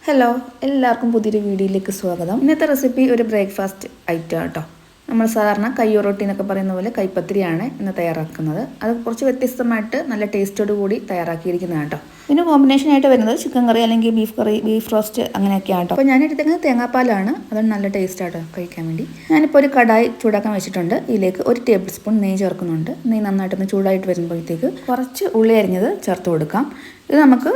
Hello, എല്ലാവർക്കും പുതിയൊരു വീഡിയോയിലേക്ക് സ്വാഗതം. ഇന്നത്തെ റെസിപ്പി ഒരു ബ്രേക്ക്ഫാസ്റ്റ് ഐറ്റം കേട്ടോ. നമ്മൾ സാധാരണ കയ്യൊറൊട്ടി എന്നൊക്കെ പറയുന്ന പോലെ കൈപ്പത്തിരിയാണ് ഇന്ന് തയ്യാറാക്കുന്നത്. അത് കുറച്ച് വ്യത്യസ്തമായിട്ട് നല്ല ടേസ്റ്റോട് കൂടി തയ്യാറാക്കിയിരിക്കുന്നതാണ് കേട്ടോ. ഇതിന് കോമ്പിനേഷനായിട്ട് വരുന്നത് ചിക്കൻ കറി അല്ലെങ്കിൽ ബീഫ് കറി, ബീഫ് റോസ്റ്റ് അങ്ങനെയൊക്കെയാണ് കേട്ടോ. അപ്പോൾ ഞാൻ എടുക്കുന്നത് തേങ്ങാപ്പാലാണ്. അതാണ് നല്ല ടേസ്റ്റാട്ടോ കഴിക്കാൻ വേണ്ടി. ഞാനിപ്പോൾ ഒരു കടായി ചൂടാക്കാൻ വെച്ചിട്ടുണ്ട്. ഇതിലേക്ക് 1 ടേബിൾ സ്പൂൺ നെയ്യ് ചേർക്കുന്നുണ്ട്. നെയ്യ് നന്നായിട്ടൊന്ന് ചൂടായിട്ട് വരുമ്പോഴത്തേക്ക് കുറച്ച് ഉള്ളി അരിഞ്ഞത് ചേർത്ത് കൊടുക്കാം. ഇത് നമുക്ക്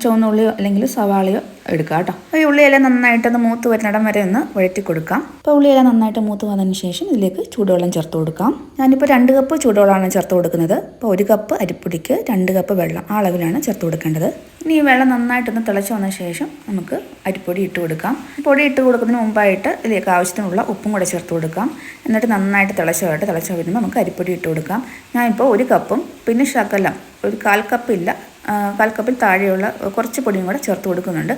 ചുവന്ന ഉള്ളിയോ അല്ലെങ്കിൽ സവാളയോ എടുക്കാം കേട്ടോ. അപ്പോൾ ഈ ഉള്ളിയെല്ലാം നന്നായിട്ടൊന്ന് മൂത്ത് വരുന്നിടം വരെ ഒന്ന് വഴറ്റി കൊടുക്കാം. അപ്പോൾ ഉള്ളിയെല്ലാം നന്നായിട്ട് മൂത്ത് വന്നതിന് ശേഷം ഇതിലേക്ക് ചൂടുവെള്ളം ചേർത്ത് കൊടുക്കാം. ഞാനിപ്പോൾ 2 കപ്പ് ചൂടുവെള്ളമാണ് ചേർത്ത് കൊടുക്കുന്നത്. അപ്പോൾ 1 കപ്പ് അരിപ്പൊടിക്ക് 2 കപ്പ് വെള്ളം ആ അളവിലാണ് ചേർത്ത് കൊടുക്കേണ്ടത്. ഇനി ഈ വെള്ളം നന്നായിട്ടൊന്ന് തിളച്ച് വന്ന ശേഷം നമുക്ക് അരിപ്പൊടി ഇട്ട് കൊടുക്കാം. പൊടി ഇട്ട് കൊടുക്കുന്നതിന് മുമ്പായിട്ട് ഇതിലേക്ക് ആവശ്യത്തിനുള്ള ഉപ്പും കൂടെ ചേർത്ത് കൊടുക്കാം. എന്നിട്ട് നന്നായിട്ട് തിളച്ച് വരുമ്പോൾ നമുക്ക് അരിപ്പൊടി ഇട്ട് കൊടുക്കാം. ഞാനിപ്പോൾ 1 കപ്പും പിന്നെ ശകലം ഒരു 1/4 കപ്പില്ല, 1/4 കപ്പിൽ താഴെയുള്ള കുറച്ച് പൊടിയും കൂടെ ചേർത്ത് കൊടുക്കുന്നുണ്ട്.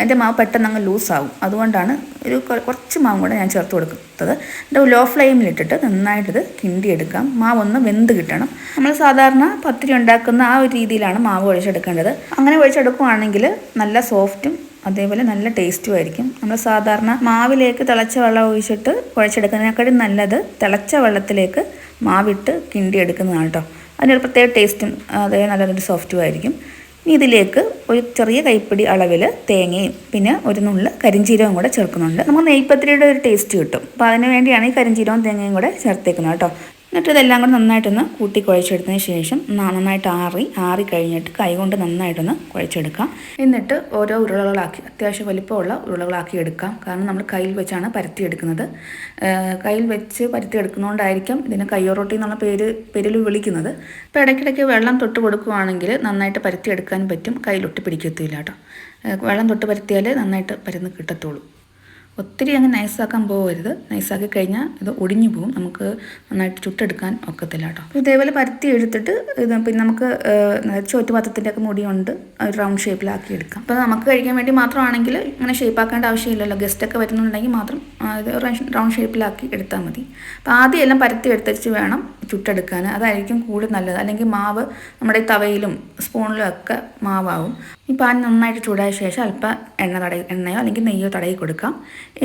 എൻ്റെ മാവ് പെട്ടെന്ന് അങ്ങ് ലൂസാവും, അതുകൊണ്ടാണ് കുറച്ച് മാവും കൂടെ ഞാൻ ചേർത്ത് കൊടുക്കുന്നത്. എന്നിട്ട് ലോ ഫ്ലെയിമിലിട്ടിട്ട് നന്നായിട്ടിത് കിണ്ടിയെടുക്കാം. മാവൊന്ന് വെന്ത് കിട്ടണം. നമ്മൾ സാധാരണ പത്തിരി ഉണ്ടാക്കുന്ന ആ ഒരു രീതിയിലാണ് മാവ് ഒഴിച്ചെടുക്കേണ്ടത്. അങ്ങനെ ഒഴിച്ചെടുക്കുകയാണെങ്കിൽ നല്ല സോഫ്റ്റും അതേപോലെ നല്ല ടേസ്റ്റും ആയിരിക്കും. നമ്മൾ സാധാരണ മാവിലേക്ക് തിളച്ച വെള്ളം ഒഴിച്ചിട്ട് കുഴച്ചെടുക്കുന്നതിനേക്കാളും നല്ലത് തിളച്ച വെള്ളത്തിലേക്ക് മാവിട്ട് കിണ്ടിയെടുക്കുന്നതാണ് കേട്ടോ. അതിനൊരു പ്രത്യേക ടേസ്റ്റും അതേ നല്ലൊരു സോഫ്റ്റും ആയിരിക്കും. ഇനി ഇതിലേക്ക് ഒരു ചെറിയ കൈപ്പിടി അളവിൽ തേങ്ങയും പിന്നെ ഒരു നുള്ള് കരിഞ്ചീരവും കൂടെ ചേർക്കുന്നുണ്ട്. നമുക്ക് നെയ്പത്തിരിയുടെ ഒരു ടേസ്റ്റ് കിട്ടും. അപ്പോൾ അതിന് വേണ്ടിയാണ് ഈ കരിഞ്ചീരവും തേങ്ങയും കൂടെ ചേർത്തേക്കുന്നത് കേട്ടോ. എന്നിട്ട് ഇതെല്ലാം കൂടെ നന്നായിട്ടൊന്ന് കൂട്ടി കുഴച്ചെടുത്തതിന് ശേഷം നന്നായിട്ട് ആറി കഴിഞ്ഞിട്ട് കൈകൊണ്ട് നന്നായിട്ടൊന്ന് കുഴച്ചെടുക്കാം. എന്നിട്ട് ഓരോ ഉരുളകളാക്കി അത്യാവശ്യം വലിപ്പമുള്ള ഉരുളകളാക്കി എടുക്കാം. കാരണം നമ്മൾ കയ്യിൽ വെച്ചാണ് പരത്തിയെടുക്കുന്നത്. കയ്യിൽ വെച്ച് പരത്തിയെടുക്കുന്നതുകൊണ്ടായിരിക്കും ഇതിന് കയ്യൊറൊട്ടി എന്നുള്ള പേരിൽ വിളിക്കുന്നത്. അപ്പോൾ ഇടയ്ക്കിടയ്ക്ക് വെള്ളം തൊട്ട് കൊടുക്കുകയാണെങ്കിൽ നന്നായിട്ട് പരത്തിയെടുക്കാൻ പറ്റും. കയ്യിലൊട്ടി പിടിക്കത്തില്ല കേട്ടോ. വെള്ളം തൊട്ട് പരത്തിയാൽ നന്നായിട്ട് പരന്ന് കിട്ടത്തുള്ളൂ. ഒത്തിരി അങ്ങ് നൈസാക്കാൻ പോകരുത്. നൈസാക്കി കഴിഞ്ഞാൽ ഇത് ഒടിഞ്ഞു പോകും, നമുക്ക് നന്നായിട്ട് ചുട്ടെടുക്കാൻ ഒക്കത്തില്ല കേട്ടോ. ഇതേപോലെ പരത്തി എടുത്തിട്ട് പിന്നെ നമുക്ക് ചോറ്റുപാത്രത്തിൻ്റെ ഒക്കെ മുടിയുണ്ട് റൗണ്ട് ഷേപ്പിലാക്കി എടുക്കാം. അപ്പോൾ നമുക്ക് കഴിക്കാൻ വേണ്ടി മാത്രമാണെങ്കിൽ ഇങ്ങനെ ഷേപ്പാക്കേണ്ട ആവശ്യമില്ലല്ലോ. ഗസ്റ്റൊക്കെ വരുന്നുണ്ടെങ്കിൽ മാത്രം ഇത് റൗണ്ട് ഷേപ്പിലാക്കി എടുത്താൽ മതി. അപ്പോൾ ആദ്യം എല്ലാം പരത്തി എടുത്തിട്ട് വേണം ചുട്ടെടുക്കാൻ. അതായിരിക്കും കൂടുതൽ നല്ലത്. അല്ലെങ്കിൽ മാവ് നമ്മുടെ തവയിലും സ്പൂണിലും ഒക്കെ മാവാകും. ഈ പാൻ നന്നായിട്ട് ചൂടായ ശേഷം അല്പം എണ്ണയോ അല്ലെങ്കിൽ നെയ്യോ തടയി കൊടുക്കാം.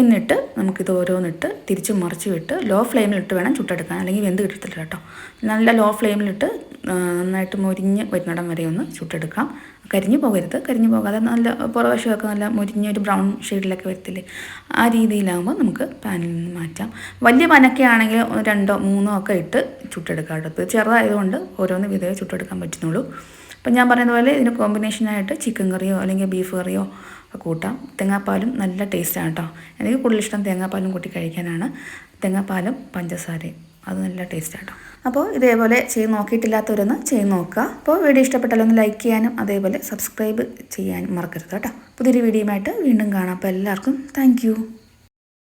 എന്നിട്ട് നമുക്കിത് ഓരോന്നിട്ട് തിരിച്ച് മറിച്ച് വിട്ട് ലോ ഫ്ലെയിമിലിട്ട് വേണം ചുട്ടെടുക്കാൻ, അല്ലെങ്കിൽ വെന്ത് കിട്ടത്തില്ല കേട്ടോ. നല്ല ലോ ഫ്ലെയിമിലിട്ട് നന്നായിട്ട് മൊരിഞ്ഞ് വരുന്നിടം വരെ ഒന്ന് ചുട്ടെടുക്കാം. കരിഞ്ഞു പോകരുത്. കരിഞ്ഞു പോകാതെ നല്ല പുറവശമൊക്കെ നല്ല മുരിഞ്ഞൊരു ബ്രൗൺ ഷെയ്ഡിലൊക്കെ വരത്തില്ലേ, ആ രീതിയിലാകുമ്പോൾ നമുക്ക് പാനിൽ നിന്ന് മാറ്റാം. വലിയ പാനൊക്കെ ആണെങ്കിൽ 2 or 3 ഒക്കെ ഇട്ട് ചുട്ടെടുക്കാം കേട്ടോ. ചെറുതായതുകൊണ്ട് ഓരോന്ന് വിധേയ ചുട്ടെടുക്കാൻ പറ്റുന്നുള്ളൂ. അപ്പം ഞാൻ പറയുന്ന പോലെ ഇതിന് കോമ്പിനേഷനായിട്ട് ചിക്കൻ കറിയോ അല്ലെങ്കിൽ ബീഫ് കറിയോ കൂട്ടാം. തേങ്ങാപ്പാലും നല്ല ടേസ്റ്റാണ് കേട്ടോ. എനിക്ക് കൂടുതൽ ഇഷ്ടം തേങ്ങാപ്പാലും കൂട്ടി കഴിക്കാനാണ്. തേങ്ങാപ്പാലും പഞ്ചസാരയും അത് നല്ല ടേസ്റ്റാണ് കേട്ടോ. അപ്പോൾ ഇതേപോലെ ചെയ്ത് നോക്കിയിട്ടില്ലാത്തവരൊന്ന് ചെയ്ത് നോക്കുക. അപ്പോൾ വീഡിയോ ഇഷ്ടപ്പെട്ടാലൊന്ന് ഒന്ന് ലൈക്ക് ചെയ്യാനും അതേപോലെ സബ്സ്ക്രൈബ് ചെയ്യാനും മറക്കരുത് കേട്ടോ. പുതിയൊരു വീഡിയോയുമായിട്ട് വീണ്ടും കാണാം. അപ്പോൾ എല്ലാവർക്കും താങ്ക്